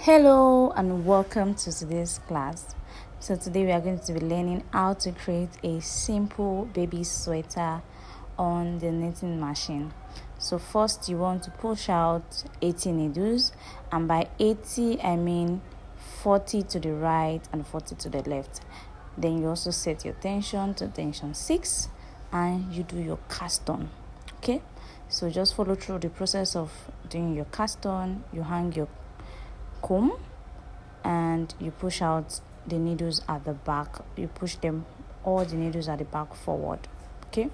Hello and welcome to today's class. So today we are going to be learning how to create a simple baby sweater on the knitting machine. So first you want to push out 80 needles, and by 80 I mean 40 to the right and 40 to the left. Then you also set your tension to tension 6 and you do your cast on. Okay, so just follow through the process of doing your cast on. You hang your comb and you push out the needles at the back. You push them, all the needles at the back forward. Okay,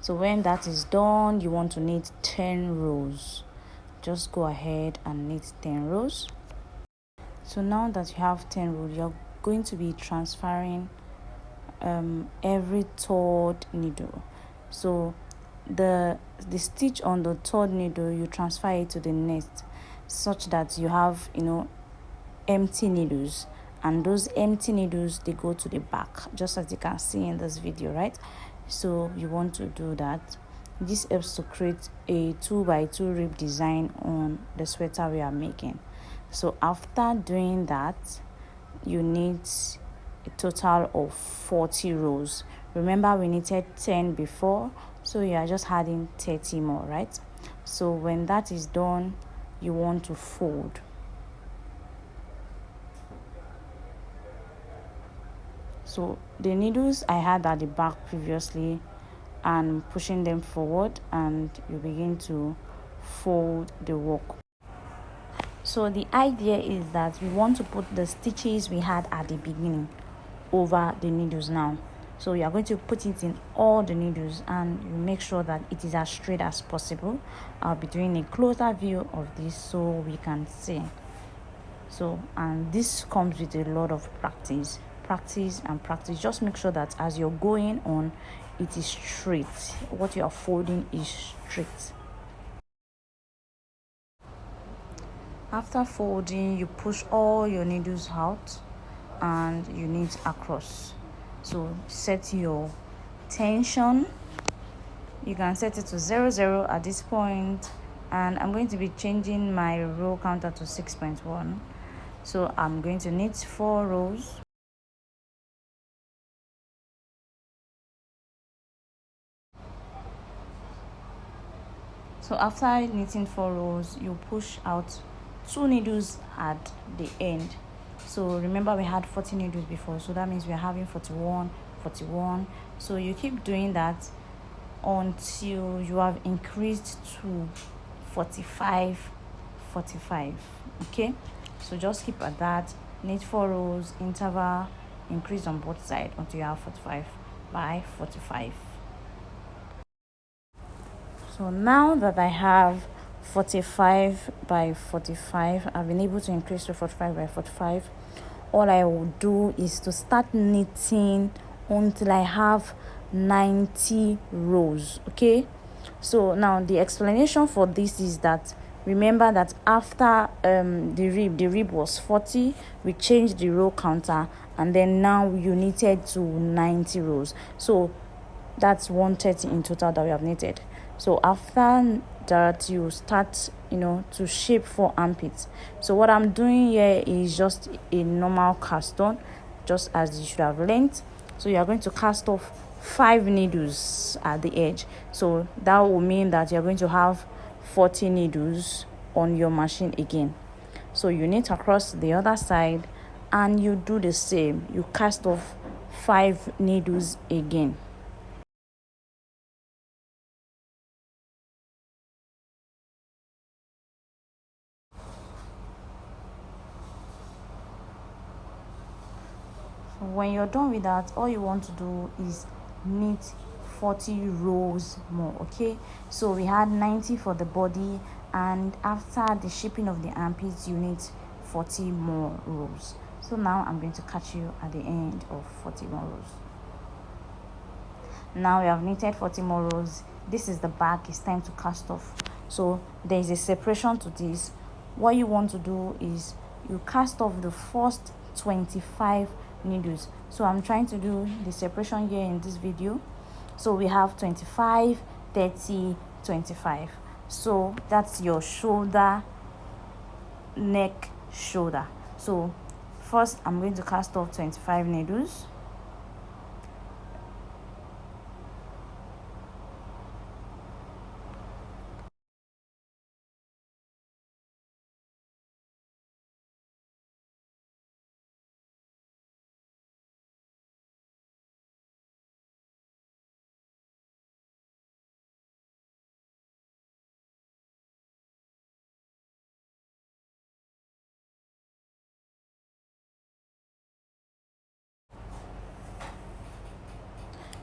so when that is done, you want to knit 10 rows. Just go ahead and knit 10 rows. So now that you have 10 rows, you're going to be transferring every third needle. So the stitch on the third needle, you transfer it to the next, such that you have empty needles, and those empty needles, they go to the back, just as you can see in this video, right? So you want to do that. This helps to create a 2x2 rib design on the sweater we are making. So after doing that, you need a total of 40 rows. Remember, we knitted 10 before, so you are just adding 30 more, right? So when that is done, you want to fold. So the needles I had at the back previously, and pushing them forward, and you begin to fold the work. So the idea is that we want to put the stitches we had at the beginning over the needles now. So you are going to put it in all the needles, and you make sure that it is as straight as possible. I'll be doing a closer view of this so we can see. So, and this comes with a lot of practice. Just make sure that as you're going on, it is straight. What you are folding is straight. After folding, you push all your needles out and you knit across. So set your tension. You can set it to 0 at this point, and I'm going to be changing my row counter to 6.1. So I'm going to knit 4 rows. So after knitting 4 rows, you push out 2 needles at the end. So remember, we had 40 needles before, so that means we are having 41. So you keep doing that until you have increased to 45. Okay, so just keep at that. Knit 4 rows, interval, increase on both sides until you have 45 by 45. So now that I have 45 by 45, I've been able to increase to 45 by 45. All I will do is to start knitting until I have 90 rows. Okay, so now the explanation for this is that, remember that after the rib was 40, we changed the row counter, and then now you knitted to 90 rows. So that's 130 in total that we have knitted. So after that, you start to shape for armpits. So what I'm doing here is just a normal cast on, just as you should have learned. So you are going to cast off 5 needles at the edge. So that will mean that you're going to have 40 needles on your machine again. So you knit across the other side and you do the same. You cast off 5 needles again. When you're done with that, all you want to do is knit 40 rows more. Okay, so we had 90 for the body, and after the shaping of the armpits, you knit 40 more rows. So now I'm going to catch you at the end of 40 more rows. Now we have knitted 40 more rows. This is the back. It's time to cast off. So there is a separation to this. What you want to do is you cast off the first 25 needles. So I'm trying to do the separation here in this video. So we have 25, 30, 25. So that's your shoulder, neck, shoulder. So first I'm going to cast off 25 needles.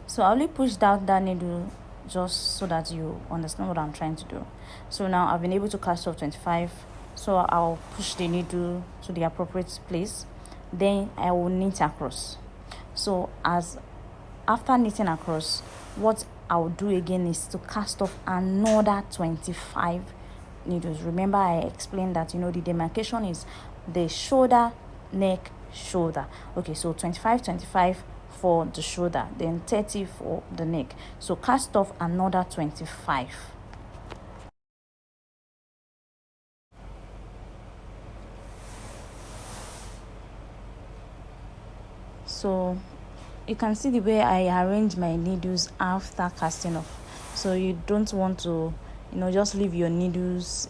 So I only pushed out that needle just so that you understand what I'm trying to do. So now I've been able to cast off 25. So I'll push the needle to the appropriate place. Then I will knit across. So after knitting across, what I'll do again is to cast off another 25 needles. Remember I explained that the demarcation is the shoulder, neck, shoulder. Okay, so 25 for the shoulder, then 30 for the neck. So cast off another 25. So you can see the way I arrange my needles after casting off. So you don't want to just leave your needles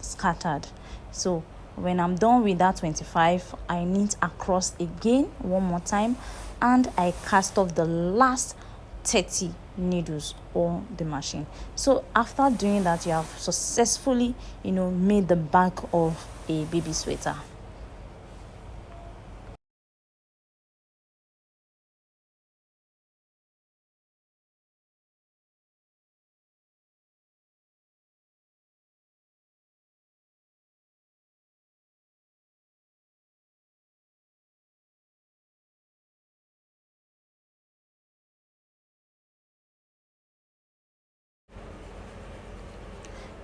scattered. So when I'm done with that 25, I knit across again one more time, and I cast off the last 30 needles on the machine. So after doing that, you have successfully made the back of a baby sweater.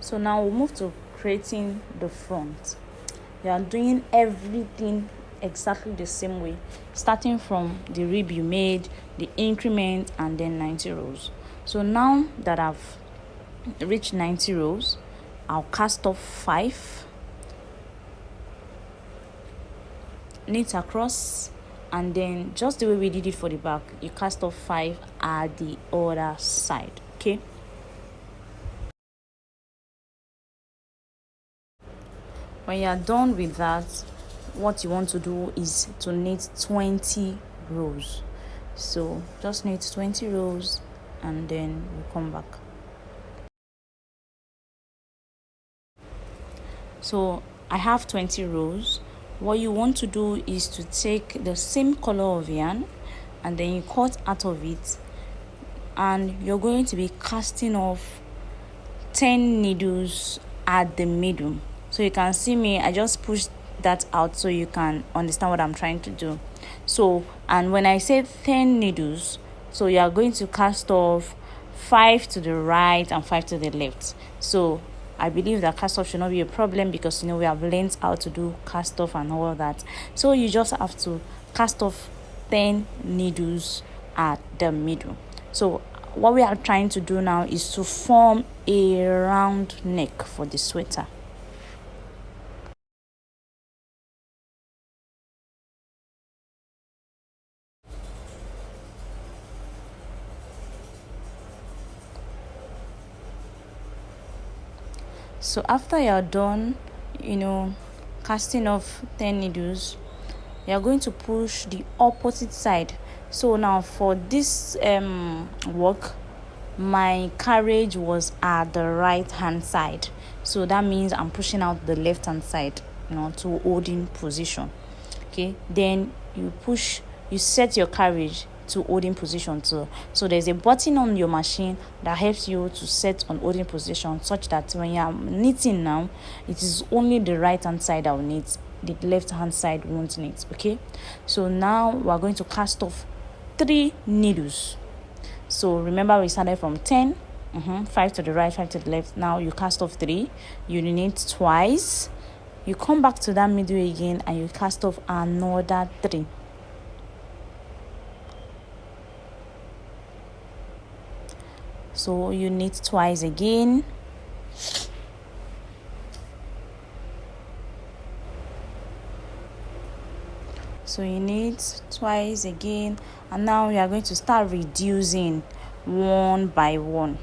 So now we'll move to creating the front. You are doing everything exactly the same way, starting from the rib you made, the increment, and then 90 rows. So now that I've reached 90 rows, I'll cast off 5, knit across, and then just the way we did it for the back, you cast off 5 at the other side. Okay. When you are done with that, what you want to do is to knit 20 rows. So just knit 20 rows and then we'll come back. So I have 20 rows. What you want to do is to take the same color of yarn and then you cut out of it, and you're going to be casting off 10 needles at the middle. So you can see me, I just pushed that out so you can understand what I'm trying to do. So, and when I say 10 needles, so you are going to cast off 5 to the right and 5 to the left. So I believe that cast off should not be a problem because we have learned how to do cast off and all that. So you just have to cast off 10 needles at the middle. So what we are trying to do now is to form a round neck for the sweater. So after you're done casting off 10 needles, you're going to push the opposite side. So now for this work, my carriage was at the right hand side, so that means I'm pushing out the left hand side to holding position. Okay, then you set your carriage to holding position too. So there's a button on your machine that helps you to set on holding position, such that when you're knitting now, it is only the right hand side that will knit, the left hand side won't knit. Okay, so now we're going to cast off 3 needles. So remember we started from 10, 5 to the right, 5 to the left. Now you cast off 3, you knit twice, you come back to that middle again and you cast off another 3. So you knit twice again, So you need twice again, and now we are going to start reducing one by one.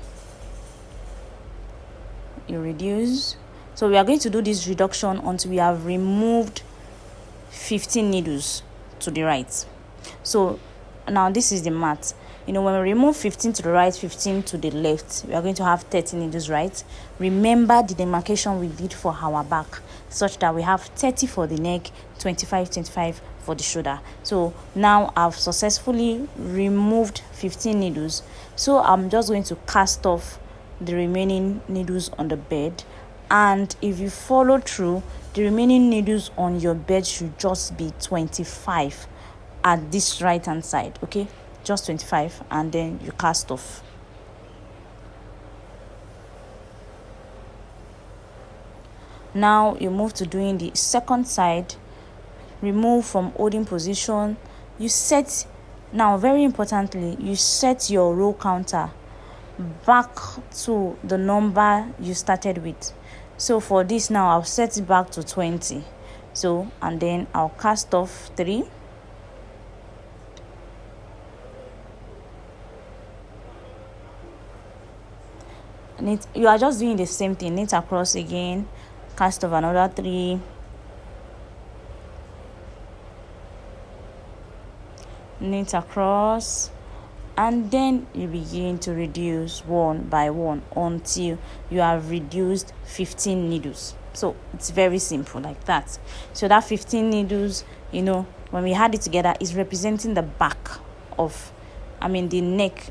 You reduce. So we are going to do this reduction until we have removed 15 needles to the right. So now this is the math. When we remove 15 to the right, 15 to the left, we are going to have 30 needles, right? Remember the demarcation we did for our back, such that we have 30 for the neck, 25 for the shoulder. So now I've successfully removed 15 needles. So I'm just going to cast off the remaining needles on the bed. And if you follow through, the remaining needles on your bed should just be 25 at this right hand side, okay? Just 25, and then you cast off. Now you move to doing the second side. Remove from holding position. You set, now very importantly, you set your row counter back to the number you started with. So for this now, I'll set it back to 20. So, and then I'll cast off 3. You are just doing the same thing. Knit across again, cast off another 3. Knit across, and then you begin to reduce one by one until you have reduced 15 needles. So it's very simple like that. So that 15 needles, when we add it together, is representing the back of, the neck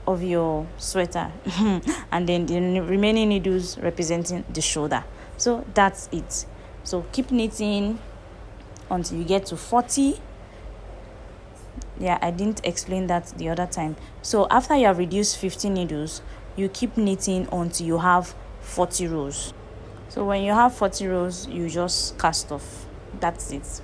of your sweater and then the remaining needles representing the shoulder. So that's it. So keep knitting until you get to 40. I didn't explain that the other time. So after you have reduced 15 needles, you keep knitting until you have 40 rows. So when you have 40 rows, you just cast off. That's it.